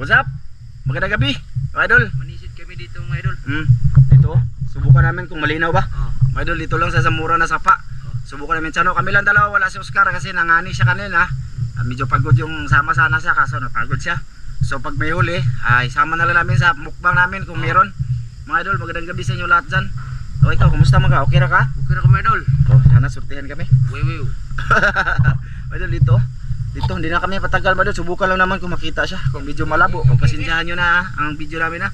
What's up? Magandang gabi, mga idol. Manisid kami dito mga idol. Dito, subukan namin kung malinaw ba. Oh. Mga idol, dito lang sa Zamora na sapa. Subukan namin Chano. Kami lang dalawa, wala si Oscar kasi nangani siya kanina. Medyo pagod yung sama sana siya kaso napagod siya. So pag may huli, ay sama na lang namin sa mukbang namin kung meron. Mga idol, magandang gabi sa inyo lahat dyan. O ikaw, kumusta mga? Okay ra ka? Okay na ka mga idol. Oh, sana surtihan kami. Wiwiw. Mga idol, dito hindi na kami patagal mga idol. Subukan lang naman kung makita siya. Kung medyo malabo, pagpasensyahan nyo na ang video namin ha.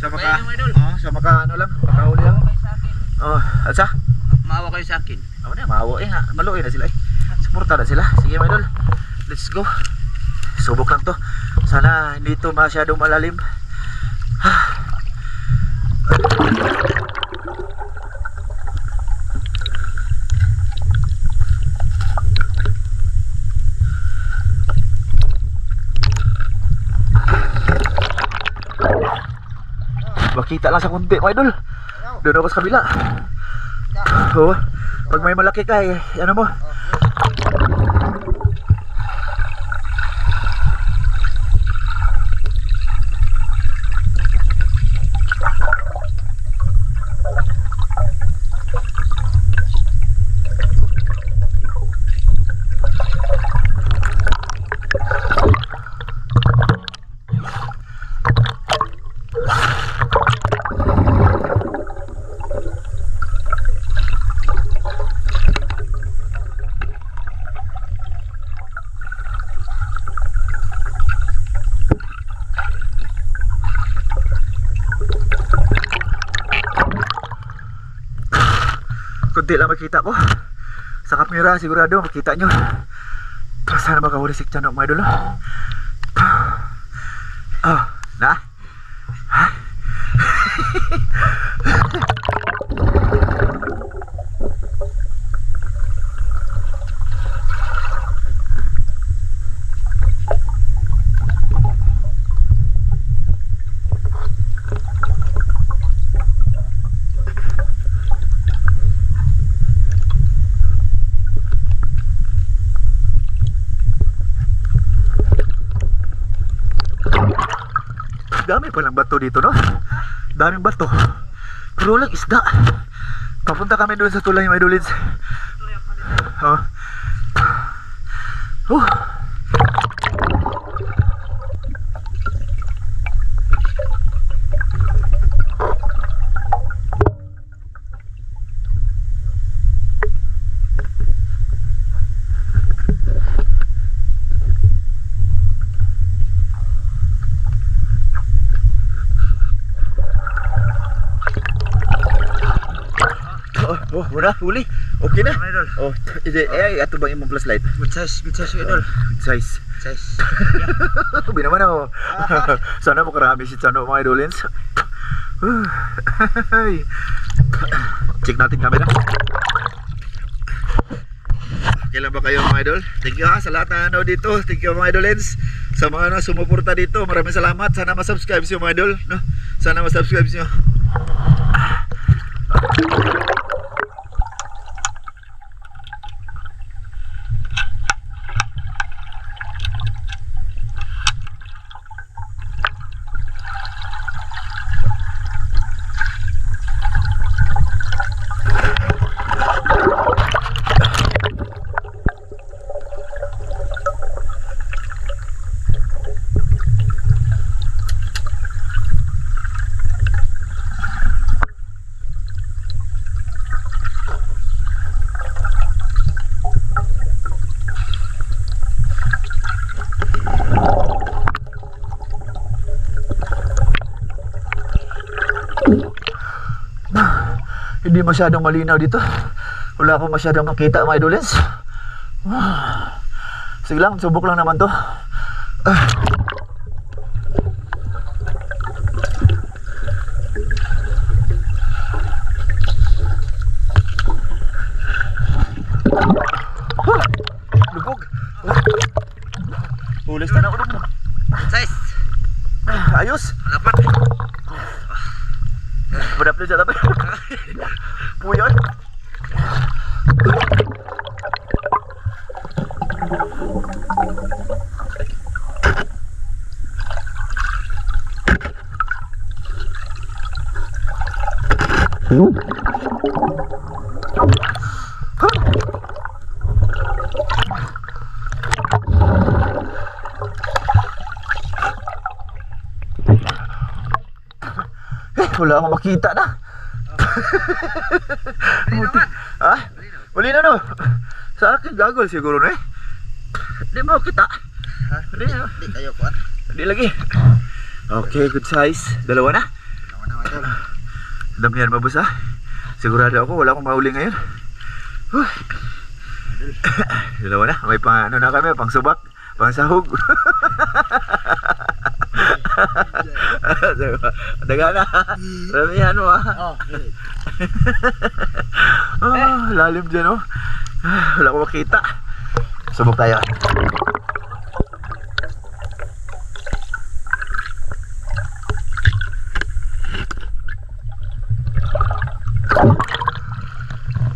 Sa maka, sa maka ano lang, makahuli lang. Asa? Maawa kayo sa akin. Ako na, maawa ha. Maluin na sila Suporta na sila. Sige mga idol, let's go. Subok lang to. Sana hindi to masyadong malalim. Makita lang sa kunti mga idol. Doon ako sa kabila. Pag may malaki ka ano mo. Kunti lang makita ko sa kamera, sigurado makita nyo. Sana makahuli si Chano mga idol. Na? Dami palang bato dito, no? Daming bato. Pero walang isda. Papunta kami doon sa tulay, mga idolids. Muna, huli. Okay na. Ato bang imong flashlight? Good size idol. Good size. Sabi naman ako. Sana makarami si Chano mga idolins. Check natin camera. Kailan ba kayo mga idol? Thank you sa lahat na dito. Thank you mga idolins. Sa mga sumuporta dito, maraming salamat. Sana ma-subscribe siyo mga idol, no? Sana ma-subscribe siyo. Hindi masyadong malinaw dito. Wala akong masyadong makita mga idolins. Sige lang, subok lang naman to. Lubog. Ulis na ako. Size. Ayos. Dapat. Berapa dia tapi? Puyon. Wala akong makita na. Ha? Uli na no. Sa akin gagol siguro na eh. Di mo kita. Di na. Di kayo kuan. Di lagi. Okay, good size. Dalawa na. Dalawa na mga idol. Damihan ba boss ha? Sigurado ako wala akong mahuli ngayon. Huh. Dalawa na. May pang ano na kami, pang subak, pang sahog. Daga na. Ramihan mo ha. Lalim dyan oh. Wala akong makita. Subok tayo.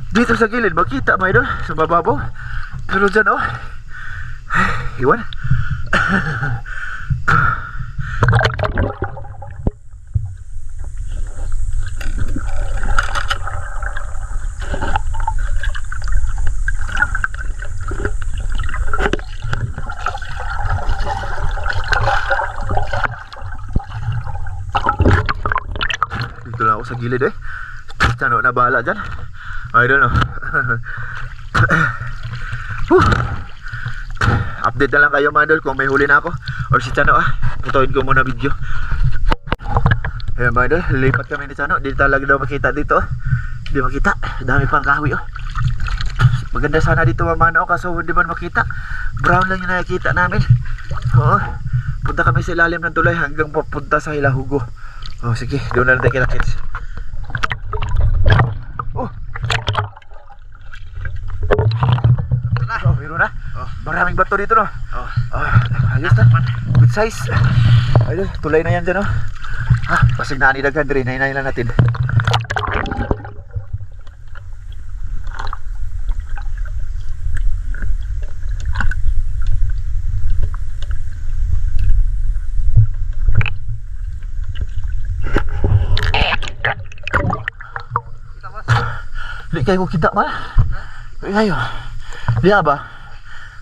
Dito sa gilid makita mga idol, sa bababaw. Pero dyan oh, iwan. Dito lang ako sa gilid eh. Tano na bahala dyan. I don't know. Update na lang kayo mga idol kung may huli na ako or si Chano putuin ko muna video. Ayan mga idol, lipat kami ni Chano. Di talaga daw makita dito. Di makita, dami pang kahoy Maganda sana dito mamano kaso hindi man makita. Brown lang yung nakikita namin. Oo. Punta kami sa ilalim ng tulay hanggang papunta sa Hilahugo. Oh sige, doon na lang tayo kita-kits. Oh, meron na. Maraming bato dito no. Ayos na. Good size. Ayun, tulay na yan dyan no. Pasig na anidaghan rin. Hinahin lang natin. Di kayo kita mal. Di kayo. Di ba?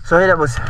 So yun na boss.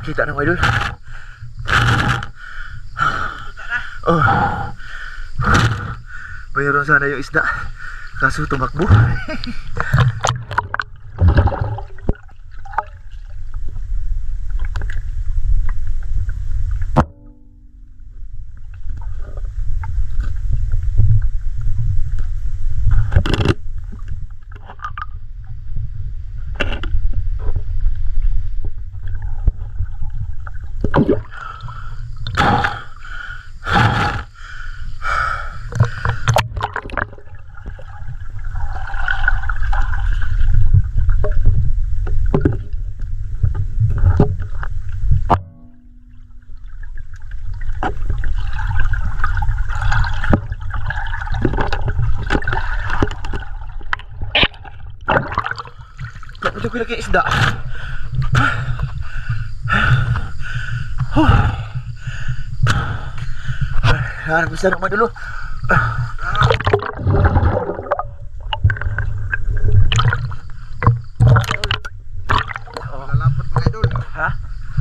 Kita na mga idol. Oh. Mayroon sana yung isda. Kaso tumakbo. Ito ko lagi isda. Harap bisa nak dulu. Malalapat mga idol. Ha?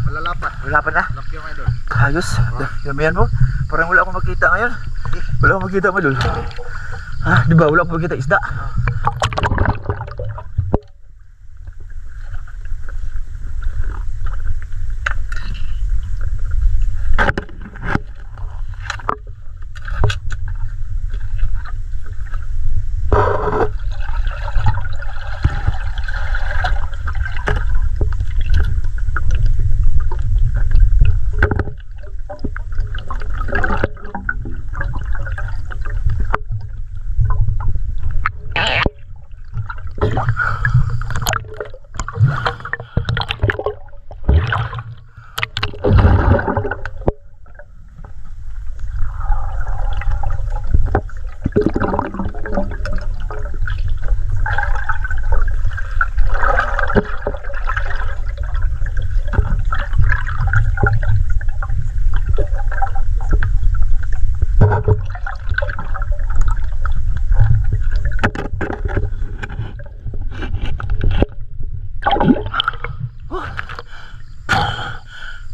Malalapat. Malalapat na? Laki mga idol. Ayos. Damihan mo. Parang wala akong makita ngayon. Wala akong makita madul. Di ba? Wala akong makita isda.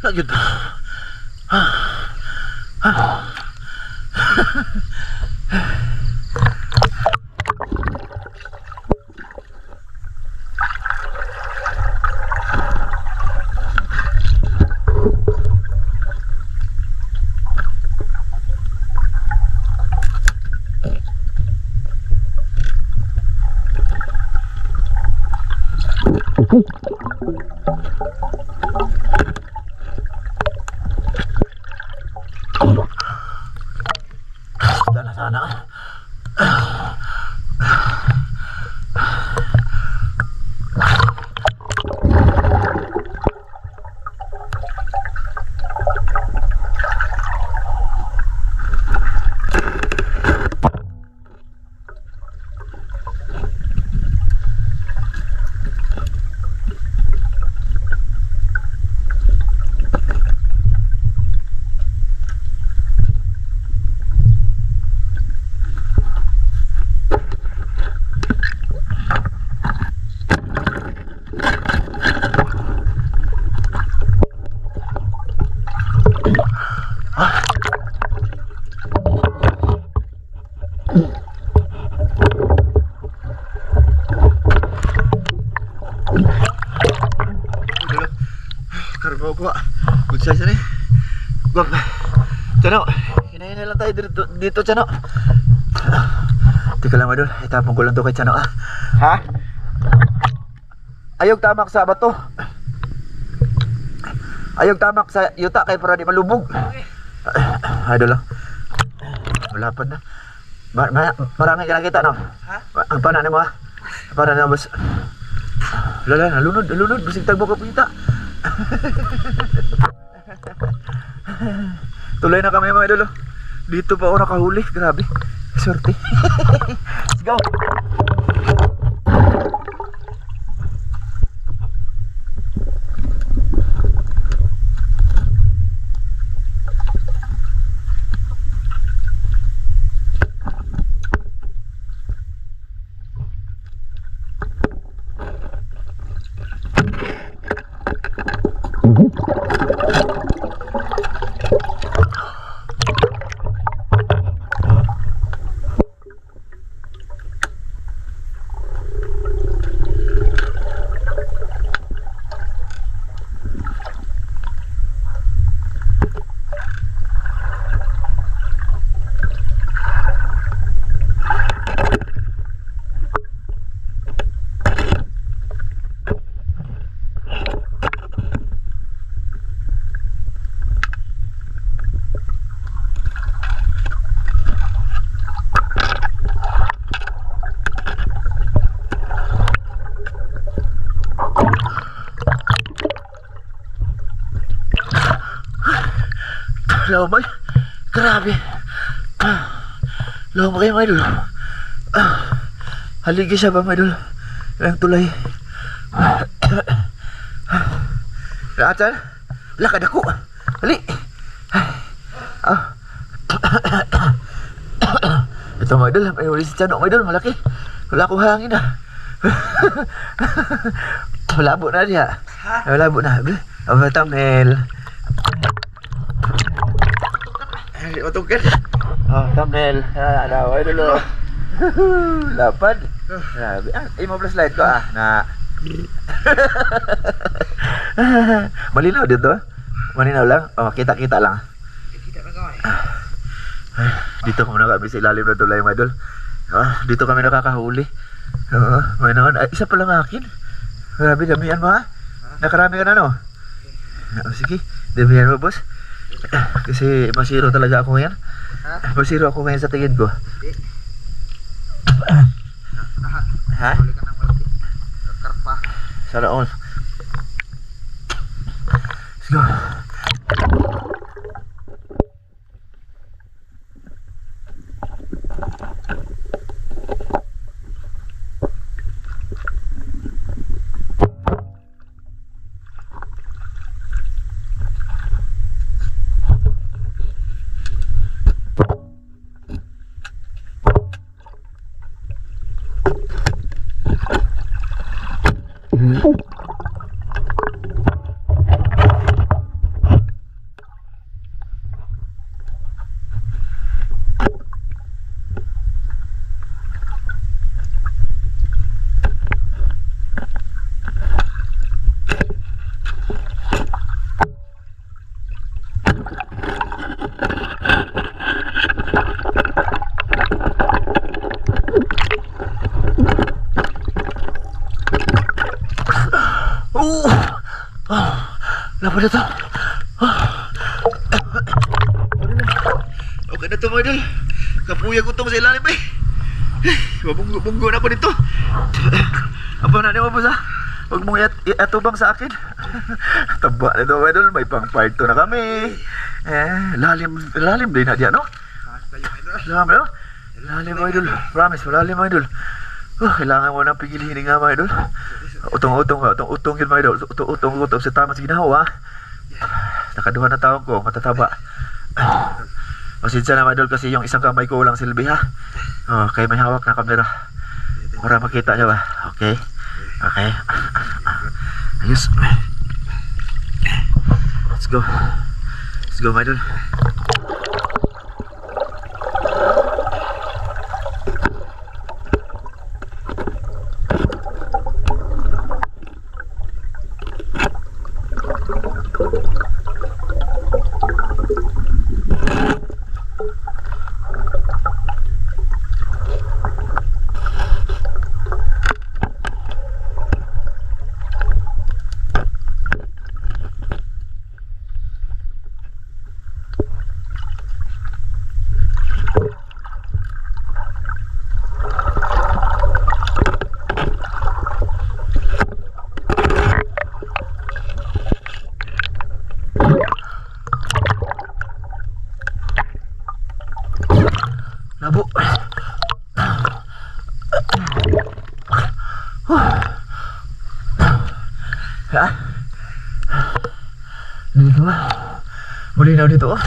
Lagi to. Sana sana. Kargo ko. Good size na eh. Gwap. Chano, hinahin lang tayo dito, Chano. Teka lang, Idol. Itapon ko lang to kay Chano, ah. Ha? Ayog tamak sa bato. Ayog tamak sa yuta kay para di malubog. Idol lang. Wala pa na. Marami ka nakita, no? Ha? Ang panan mo, ha? Para na, boss. Lala, nalunod. Bisig tagbo ka pita. Tuloy na kami, mga idol. Dito pa ako nakahuli. Grabe. Swerte. Let's go. Lamay. Grabe. Lamay mga idol. Haligi siya ba mga idol? Ang tulay. Ratan? Lakad ako. Hali. Ito mga idol. May uli si Chano mga idol. Malaki. Wala akong hangin ah. Malabo na niya. Malabo na. Aba thumbnail. Otokan. Oh, thumbnail. Ada ay dulu. Lapad. Grabe. 15 light ko ah na. Malinaw dito. Malinaw lang. Oh, kita-kita lang. Kita na kami. Dito muna kami sa ilalim ng tulay, mga idol. Dito kami nakakahuli. May naman. Isa pa lang akin. Grabe, damihan mo ha. Nakarami ka na, no? Sige, damihan mo, boss. Kasi masiro talaga ako ngayon. Masiro ako ngayon sa tingin ko. Ha? Huli ka ng malaki. Karpa. Sana all. Let's go. Laban na to. Okay na to mga idol. Kapuyag utong sa ilalim eh. Mabunggo na ako dito. Apa na niyo boss ha? Huwag mong iatubang sa akin. Taba na ito mga idol. May pang part 2 na kami. Lalim din na diyan no? Lalim no? Lalim mga idol. Promise, malalim mga idol. Kailangan mo nang pigil hininga mga idol. Utong yun mga idol. Utong sa tama sa ginawa. Nakaduha na taon ko, matataba. Pasensya na mga idol kasi yung isang kamay ko walang silbi ha. Kaya may hawak na kamera para makita nyo ba. Okay. Ayos. Let's go mga idol. Labo. Ha? Dito ba? Malinaw dito oh.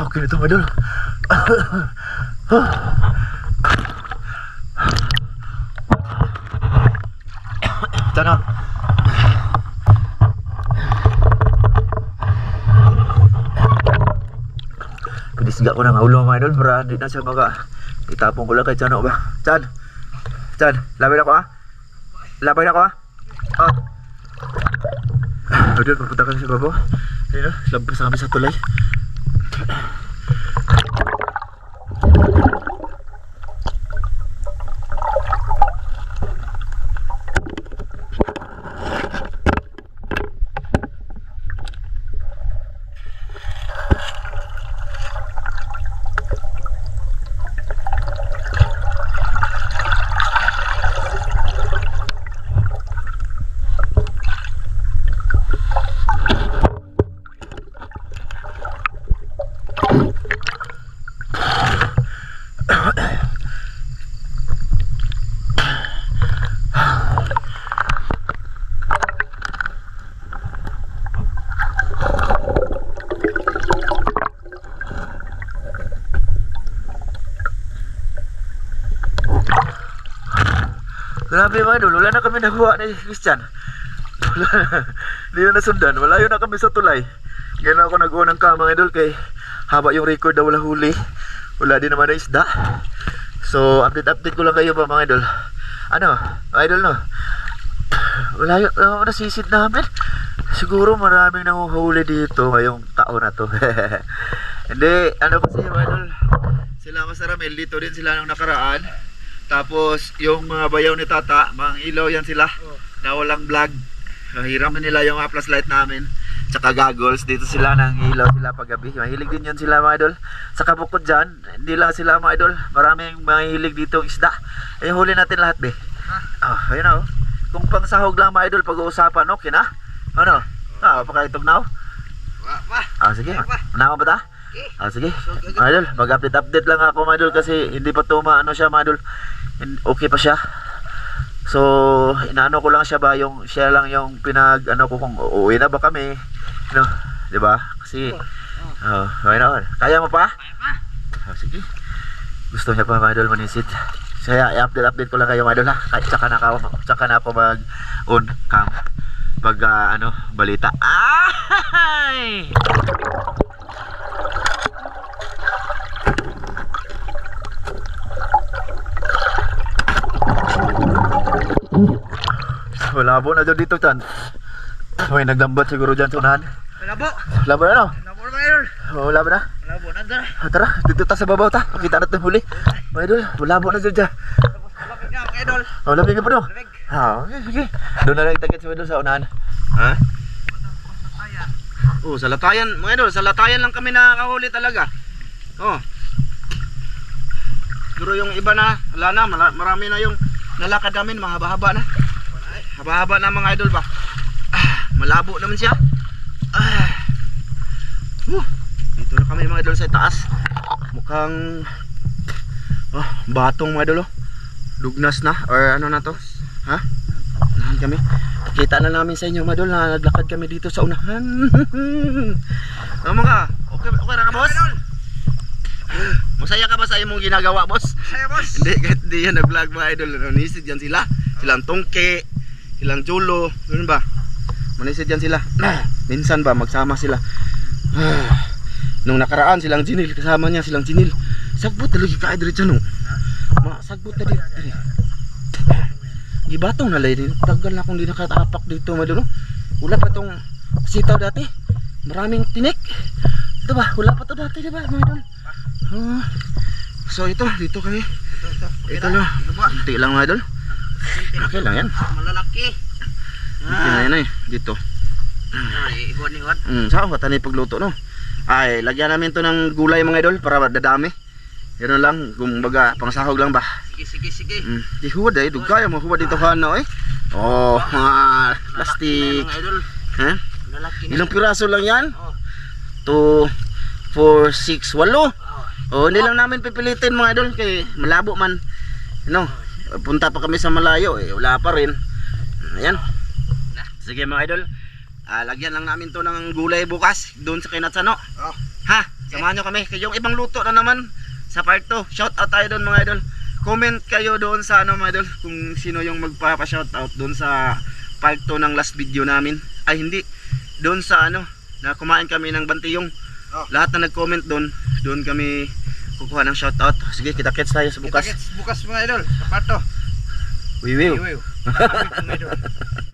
Okay na ito mga idol. Tanong. Pinisga ko ng ulo mga idol para hindi na siya itapong ko lang kay Chano ba. Chan, labay na ko ha. Idol, papunta ka na sa babo. Ayun o, labas na kami sa tulay. Grabe mga idol, wala na kami nakuha ni Christian. Hindi na nasundan, wala yun na kami sa tulay. Ganyan ako nag-uunang ka mga idol kay haba yung record na wala huli. Wala din naman na isda. So update ko lang kayo ba mga idol. Ano, mga idol no? Wala yun, nasisid namin. Siguro maraming nanguhuli dito ngayong taon na to. Hindi, ano kasi mga idol, sila Masaramel dito din sila nung nakaraan. Tapos yung mga bayaw ni Tata, mga ilaw yan sila na walang vlog. Hiram na nila yung mga flashlight namin. Tsaka goggles, dito sila nang ilaw sila paggabi. Mahilig din yun sila mga idol. Sa kabukod dyan, hindi lang sila mga idol. Maraming mahilig dito isda. Ay huli natin lahat be. Ayun na oh. Kung pang sahog lang mga idol pag-uusapan, okay na? Ano? Pakaitog na oh. Sige. Manawa ba ta? Sige. Mga idol, mag-update lang ako mga idol kasi hindi pa ano siya mga idol. Okay pa siya. So, inaano ko lang siya ba yung siya lang yung ano ko kung uuwi na ba kami. No, 'di ba? Kasi kaya mo pa? Kaya pa. Sige. Gusto niya pa mga idol manisit. Kaya i-update ko lang kayo mga idol ha. Kahit tsaka na ako mag-on cam pag balita. Ay! Malabo na dyan dito, Chan. May naglambat siguro dyan sa unahan. Malabo. Labo na, no? Malabo na idol. Oh, labo na. Malabo na idol. Tara, dito ta sa babaw ta. Pakita natin huli. Mga idol, malabo na dyan dyan. Lapit nga mga idol. Oh, labing ka pa no? Lamig. Okay, sige. Doon na lang itagit sa idol sa unahan. Ha? Oh, sa latayan, mga idol, sa latayan lang kami nakakahuli talaga. Oh. Pero yung iba na, wala na, marami na yung nalakad namin, mahaba-haba na. Haba-haba na mga idol ba. Malabo naman siya. Dito na kami mga idol sa taas. Mukhang batong mga idol. Dugnas na or ano na to? Ha? Unahan kami. Kita na namin sa inyo mga idol na naglakad kami dito sa unahan. Mga, okay ra ka boss? Masaya ka ba sa imong ginagawa boss? Masaya boss. Hindi, kahit di yan nag-vlog mga idol. Nisid yan sila. Silang tungke, silang chulo, ganoon ba? Manisid yan sila. Minsan ba magsama sila. Nung nakaraan silang Jinil, kasama niya silang Jinil. Sagbot talaga ka diretso no. Sagbot na dito. Gibatong na lay. Tagal na akong di nakatapak dito madalo. Wala pa tong sitaw dati. Maraming tinik. Ito ba? Wala pa to dati, di ba? So ito, dito kami. Ito lang. Hindi lang mga idol. Okay lang yan. Malalaki. Okay na yan eh. Dito. Ay, iwan. Saan ka tanay pagluto no? Ay, lagyan namin to ng gulay mga idol para dadami. Yan lang, kumbaga pangsahog lang ba? Sige. Di huwad eh, dugay mo huwad dito hana eh. Oh, plastic. Mga idol. Ha? Malalaki na. Ilang piraso lang yan? Oh. 2, 4, 6, 8. Oh, hindi lang namin pipilitin mga idol kay malabo man. Ano? Punta pa kami sa malayo eh, wala pa rin. Ayan. Sige mga idol. Lagyan lang namin to ng gulay bukas doon sa Kinatsano. Oh. Ha? Samahan nyo kami. Yung ibang luto na naman sa part 2. Shout out tayo doon mga idol. Comment kayo doon sa mga idol kung sino yung magpapa-shout out doon sa part 2 ng last video namin. Ay hindi. Doon sa na kumain kami ng bantiyong. Oh. Lahat na nag-comment doon kami kukuha ng shout out. Sige, kita-kits tayo sa bukas. Bukas mga idol. Kapato. We will. Mga idol.